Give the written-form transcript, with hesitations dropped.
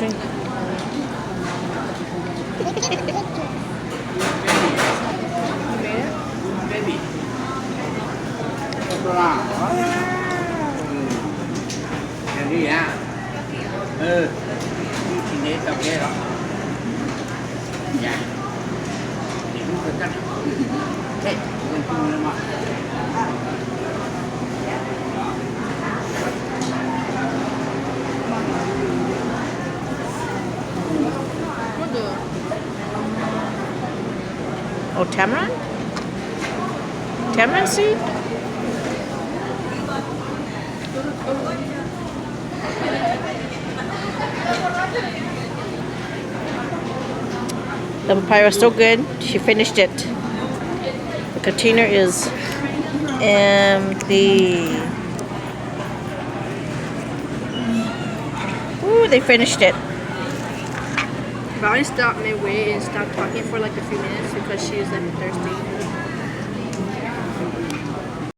drink. Baby. Wow. Cái gì á? Ừ. Thì để tập cái đó. Dạ. Thì cũng phải cắt. Thế, mình cùng lên mà. Oh, tamarind? Tamarind seed? The papaya is so good. She finished it. The container is empty. Ooh, they finished it. Valerie stopped midway and stopped talking for like a few minutes because she was like thirsty.